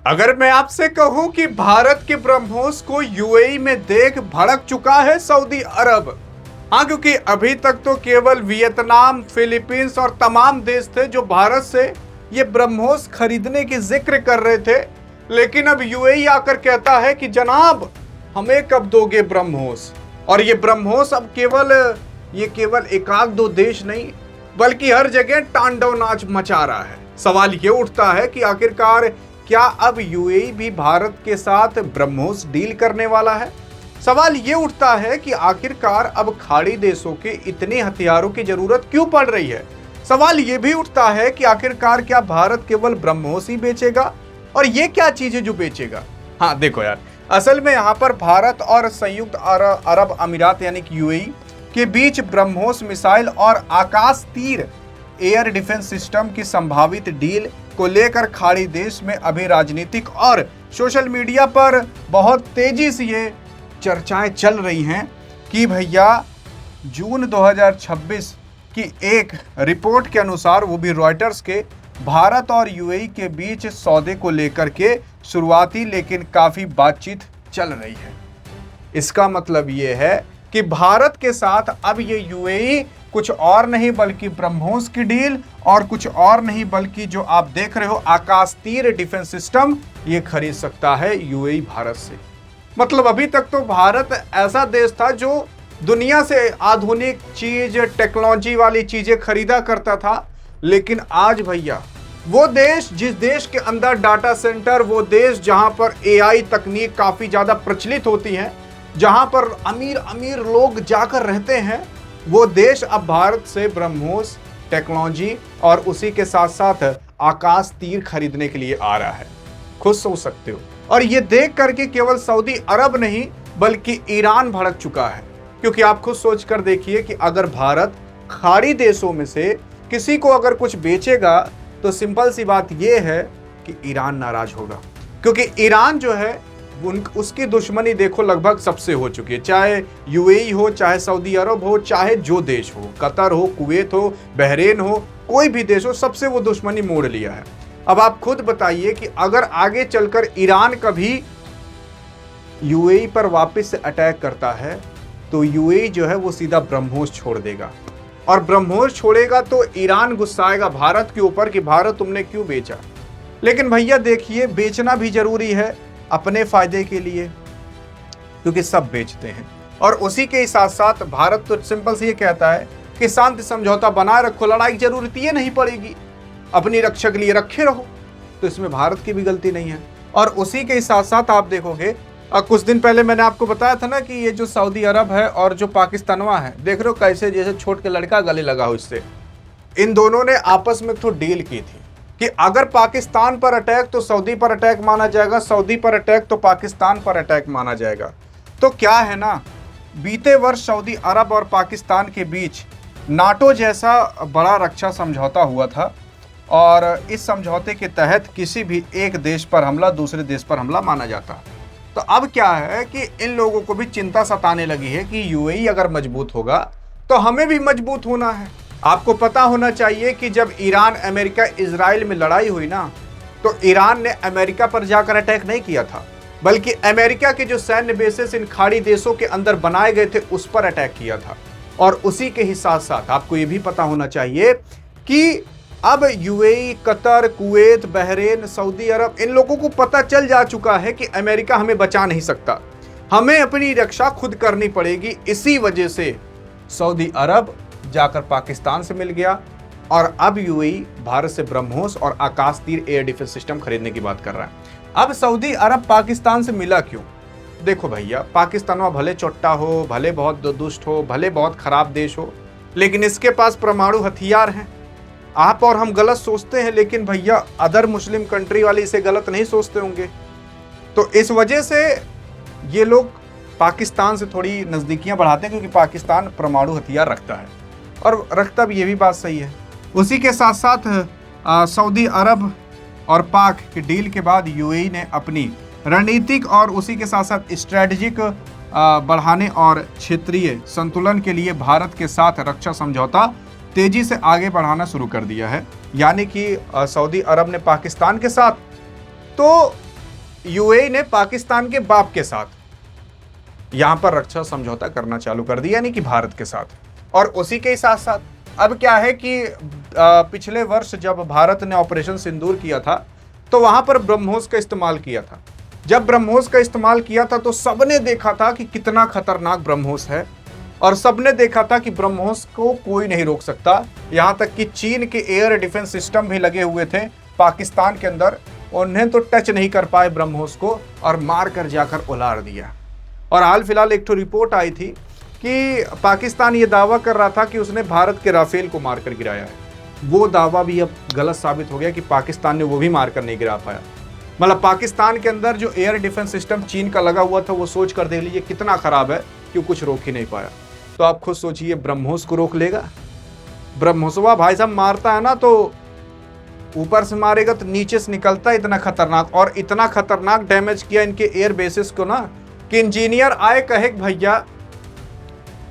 अगर मैं आपसे कहूं कि भारत के ब्रह्मोस को यूएई में देख भड़क चुका है सऊदी अरब। हाँ, क्योंकि अभी तक तो केवल वियतनाम, फिलीपींस और तमाम देश थे जो भारत से ये ब्रह्मोस खरीदने की जिक्र कर रहे थे, लेकिन अब यूएई आकर कहता है कि जनाब हमें कब दोगे ब्रह्मोस। और ये ब्रह्मोस अब केवल एकाध दो देश नहीं बल्कि हर जगह तांडव नाच मचा रहा है। सवाल ये उठता है कि आखिरकार क्या अब यूएई भी भारत के साथ ब्रह्मोस डील करने वाला है। सवाल ये उठता है कि आखिरकार अब खाड़ी देशों के इतने हथियारों की जरूरत क्यों पड़ रही है। सवाल ये भी उठता है कि आखिरकार क्या भारत केवल ब्रह्मोस ही बेचेगा, और ये क्या चीज है जो बेचेगा। हाँ देखो यार, असल में यहाँ पर भारत और संयुक्त अरब अमीरात यानी कि यूएई के बीच ब्रह्मोस मिसाइल और आकाश तीर एयर डिफेंस सिस्टम की संभावित डील को लेकर खाड़ी देश में अभी राजनीतिक और सोशल मीडिया पर बहुत तेजी से ये चर्चाएं चल रही हैं कि भैया जून 2026 की एक रिपोर्ट के अनुसार, वो भी रॉयटर्स के, भारत और यूएई के बीच सौदे को लेकर के शुरुआती लेकिन काफी बातचीत चल रही है। इसका मतलब ये है कि भारत के साथ अब ये यूएई कुछ और नहीं बल्कि ब्रह्मोस की डील, और कुछ और नहीं बल्कि जो आप देख रहे हो आकाश तीर डिफेंस सिस्टम, ये खरीद सकता है यूएई भारत से। मतलब अभी तक तो भारत ऐसा देश था जो दुनिया से आधुनिक चीज, टेक्नोलॉजी वाली चीजें खरीदा करता था, लेकिन आज भैया वो देश, जिस देश के अंदर डाटा सेंटर, वो देश जहां पर एआई तकनीक काफी ज्यादा प्रचलित होती है, जहां पर अमीर अमीर लोग जाकर रहते हैं, वो देश अब भारत से ब्रह्मोस टेक्नोलॉजी और उसी के साथ साथ आकाश तीर खरीदने के लिए आ रहा है। खुद सोच सकते हो। और ये देख करके केवल सऊदी अरब नहीं बल्कि ईरान भड़क चुका है, क्योंकि आप खुद सोच कर देखिए कि अगर भारत खाड़ी देशों में से किसी को अगर कुछ बेचेगा तो सिंपल सी बात यह है कि ईरान नाराज होगा, क्योंकि ईरान जो है उसकी दुश्मनी देखो लगभग सबसे हो चुकी है, चाहे यूएई हो, चाहे सऊदी अरब हो, चाहे जो देश हो, कतर हो, कुवैत हो, बहरीन हो, कोई भी देश हो, सबसे वो दुश्मनी मोड़ लिया है। अब आप खुद बताइए कि अगर आगे चलकर ईरान कभी यूएई पर वापस से अटैक करता है तो यूएई जो है वो सीधा ब्रह्मोस छोड़ देगा, और ब्रह्मोस छोड़ेगा तो ईरान गुस्साएगा भारत के ऊपर कि भारत तुमने क्यों बेचा। लेकिन भैया देखिए, बेचना भी जरूरी है अपने फायदे के लिए, क्योंकि सब बेचते हैं। और उसी के साथ साथ भारत तो सिंपल से ये कहता है कि शांति समझौता बनाए रखो, लड़ाई की जरूरत ये नहीं पड़ेगी, अपनी रक्षा के लिए रखे रहो। तो इसमें भारत की भी गलती नहीं है। और उसी के साथ साथ आप देखोगे, कुछ दिन पहले मैंने आपको बताया था ना कि ये जो सऊदी अरब है और जो पाकिस्तानवा है, देख रहे हो कैसे जैसे छोट के लड़का गले लगा हो इससे। इन दोनों ने आपस में तो डील की थी कि अगर पाकिस्तान पर अटैक तो सऊदी पर अटैक माना जाएगा, सऊदी पर अटैक तो पाकिस्तान पर अटैक माना जाएगा। तो क्या है ना, बीते वर्ष सऊदी अरब और पाकिस्तान के बीच नाटो जैसा बड़ा रक्षा समझौता हुआ था, और इस समझौते के तहत किसी भी एक देश पर हमला दूसरे देश पर हमला माना जाता। तो अब क्या है कि इन लोगों को भी चिंता सताने लगी है कि यूएई अगर मजबूत होगा तो हमें भी मजबूत होना है। आपको पता होना चाहिए कि जब ईरान, अमेरिका, इजराइल में लड़ाई हुई ना, तो ईरान ने अमेरिका पर जाकर अटैक नहीं किया था, बल्कि अमेरिका के जो सैन्य बेसेस इन खाड़ी देशों के अंदर बनाए गए थे उस पर अटैक किया था। और उसी के ही साथ साथ आपको ये भी पता होना चाहिए कि अब UAE, Qatar, Kuwait, Bahrain, Saudi Arabia, इन लोगों को पता चल जा चुका है कि अमेरिका हमें बचा नहीं सकता, हमें अपनी रक्षा खुद करनी पड़ेगी। इसी वजह से सऊदी अरब जाकर पाकिस्तान से मिल गया, और अब यूएई भारत से ब्रह्मोस और आकाश तीर एयर डिफेंस सिस्टम खरीदने की बात कर रहा है। अब सऊदी अरब पाकिस्तान से मिला क्यों? देखो भैया, पाकिस्तान भले चोट्टा हो, भले बहुत दुष्ट हो, भले बहुत खराब देश हो, लेकिन इसके पास परमाणु हथियार हैं। आप और हम गलत सोचते हैं, लेकिन भैया अदर मुस्लिम कंट्री वाले इसे गलत नहीं सोचते होंगे। तो इस वजह से ये लोग पाकिस्तान से थोड़ी नज़दीकियां बढ़ाते हैं, क्योंकि पाकिस्तान परमाणु हथियार रखता है, और रखता भी, ये भी बात सही है। उसी के साथ साथ सऊदी अरब और पाक की डील के बाद यूएई ने अपनी रणनीतिक और उसी के साथ साथ स्ट्रेटजिक बढ़ाने और क्षेत्रीय संतुलन के लिए भारत के साथ रक्षा समझौता तेजी से आगे बढ़ाना शुरू कर दिया है। यानी कि सऊदी अरब ने पाकिस्तान के साथ तो यूएई ने पाकिस्तान के बाप के साथ यहां पर रक्षा समझौता करना चालू कर दिया, यानी कि भारत के साथ। और उसी के साथ साथ अब क्या है कि पिछले वर्ष जब भारत ने ऑपरेशन सिंदूर किया था तो वहां पर ब्रह्मोस का इस्तेमाल किया था। जब ब्रह्मोस का इस्तेमाल किया था तो सबने देखा था कि कितना खतरनाक ब्रह्मोस है, और सबने देखा था कि ब्रह्मोस को कोई नहीं रोक सकता। यहां तक कि चीन के एयर डिफेंस सिस्टम भी लगे हुए थे पाकिस्तान के अंदर, उन्हें तो टच नहीं कर पाए ब्रह्मोस को और मार कर जाकर उलार दिया। और हाल फिलहाल एक रिपोर्ट आई थी कि पाकिस्तान ये दावा कर रहा था कि उसने भारत के राफेल को मारकर गिराया है। वो दावा भी अब गलत साबित हो गया कि पाकिस्तान ने वो भी मारकर नहीं गिरा पाया। मतलब पाकिस्तान के अंदर जो एयर डिफेंस सिस्टम चीन का लगा हुआ था वो सोच कर देख लीजिए कितना खराब है कि कुछ रोक ही नहीं पाया। तो आप खुद सोचिए, ब्रह्मोस को रोक लेगा? ब्रह्मोसवा भाई साहब मारता है ना तो ऊपर से मारेगा तो नीचे से निकलता है, इतना खतरनाक। और इतना खतरनाक डैमेज किया इनके एयर बेसिस को ना कि इंजीनियर आए कहे भैया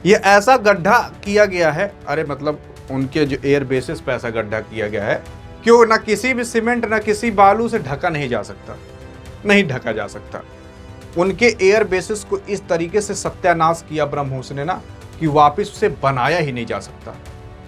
ये ऐसा गड्ढा किया गया है, अरे मतलब उनके जो एयर बेसिस पे ऐसा गड्ढा किया गया है क्यों ना किसी भी सीमेंट ना किसी बालू से ढका नहीं जा सकता, नहीं ढका जा सकता। उनके एयर बेसिस को इस तरीके से सत्यानाश किया ब्रह्मोस ने ना कि वापस उसे बनाया ही नहीं जा सकता।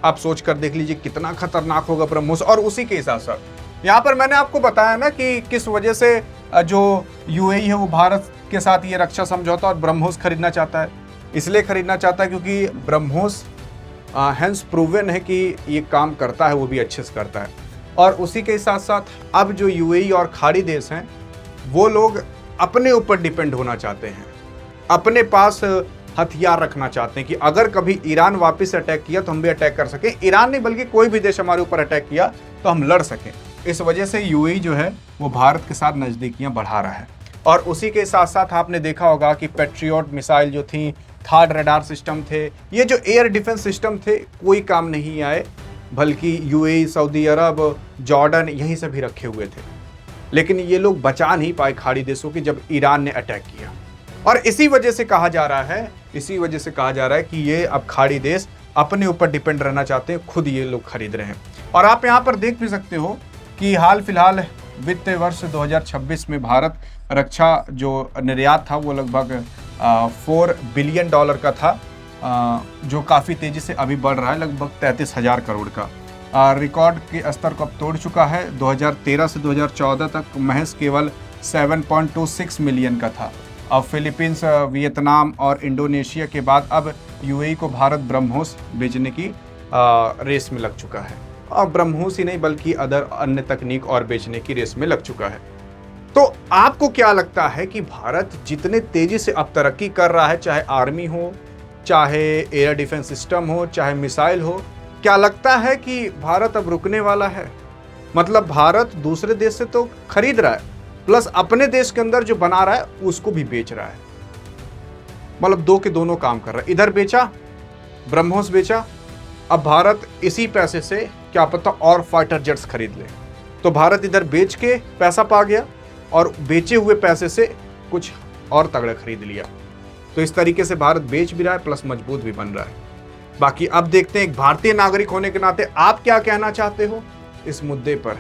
आप सोच कर देख लीजिए कितना खतरनाक होगा ब्रह्मोस। और उसी के साथ साथ यहाँ पर मैंने आपको बताया ना कि किस वजह से जो यूएई है वो भारत के साथ ये रक्षा समझौता और ब्रह्मोस खरीदना चाहता है। इसलिए खरीदना चाहता है क्योंकि ब्रह्मोस हैंस प्रूवन है कि ये काम करता है, वो भी अच्छे से करता है। और उसी के साथ साथ अब जो यूएई और खाड़ी देश हैं वो लोग अपने ऊपर डिपेंड होना चाहते हैं, अपने पास हथियार रखना चाहते हैं कि अगर कभी ईरान वापस अटैक किया तो हम भी अटैक कर सकें। ईरान नहीं बल्कि कोई भी देश हमारे ऊपर अटैक किया तो हम लड़ सकें। इस वजह से यूएई जो है वो भारत के साथ नज़दीकियां बढ़ा रहा है। और उसी के साथ साथ आपने देखा होगा कि पैट्रियट मिसाइल जो थी, थर्ड रडार सिस्टम थे, ये जो एयर डिफेंस सिस्टम थे कोई काम नहीं आए, बल्कि यूएई, सऊदी अरब, जॉर्डन यहीं से भी रखे हुए थे। लेकिन ये लोग बचा नहीं पाए खाड़ी देशों की जब ईरान ने अटैक किया। और इसी वजह से कहा जा रहा है कि ये अब खाड़ी देश अपने ऊपर डिपेंड रहना चाहते हैं, खुद ये लोग खरीद रहे हैं। और आप यहाँ पर देख भी सकते हो कि हाल फिलहाल वित्तीय वर्ष 2026 में भारत रक्षा जो निर्यात था वो लगभग $4 बिलियन का था, जो काफ़ी तेज़ी से अभी बढ़ रहा है, लगभग 33,000 करोड़ का रिकॉर्ड के स्तर को अब तोड़ चुका है। 2013 से 2014 तक महज केवल 7.26 मिलियन का था। अब फिलीपींस, वियतनाम और इंडोनेशिया के बाद अब यूएई को भारत ब्रह्मोस बेचने की रेस में लग चुका है। और ब्रह्मोस ही नहीं बल्कि अन्य तकनीक और बेचने की रेस में लग चुका है। तो आपको क्या लगता है कि भारत जितने तेजी से अब तरक्की कर रहा है, चाहे आर्मी हो, चाहे एयर डिफेंस सिस्टम हो, चाहे मिसाइल हो, क्या लगता है कि भारत अब रुकने वाला है? मतलब भारत दूसरे देश से तो खरीद रहा है, प्लस अपने देश के अंदर जो बना रहा है उसको भी बेच रहा है। मतलब दो के दोनों काम कर रहा है। इधर बेचा, ब्रह्मोस बेचा, अब भारत इसी पैसे से क्या पता और फाइटर जेट्स खरीद ले। तो भारत इधर बेच के पैसा पा गया और बेचे हुए पैसे से कुछ और तगड़ा खरीद लिया। तो इस तरीके से भारत बेच भी रहा है प्लस मजबूत भी बन रहा है। बाकी अब देखते हैं एक भारतीय नागरिक होने के नाते आप क्या कहना चाहते हो इस मुद्दे पर।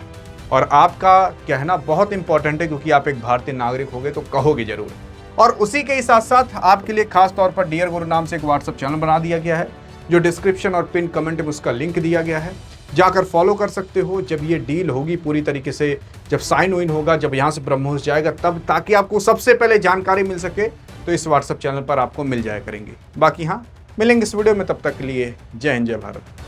और आपका कहना बहुत इंपॉर्टेंट है क्योंकि आप एक भारतीय नागरिक हो गए तो कहोगे जरूर। और उसी के साथ साथ आपके लिए खास तौर पर डियर गुरु नाम से एक व्हाट्सएप चैनल बना दिया गया है, जो डिस्क्रिप्शन और पिन कमेंट में उसका लिंक दिया गया है, जाकर फॉलो कर सकते हो। जब ये डील होगी पूरी तरीके से, जब साइन इन होगा, जब यहाँ से ब्रह्मोस जाएगा तब, ताकि आपको सबसे पहले जानकारी मिल सके, तो इस व्हाट्सएप चैनल पर आपको मिल जाया करेंगे। बाकी हाँ, मिलेंगे इस वीडियो में, तब तक के लिए जय हिंद, जय भारत।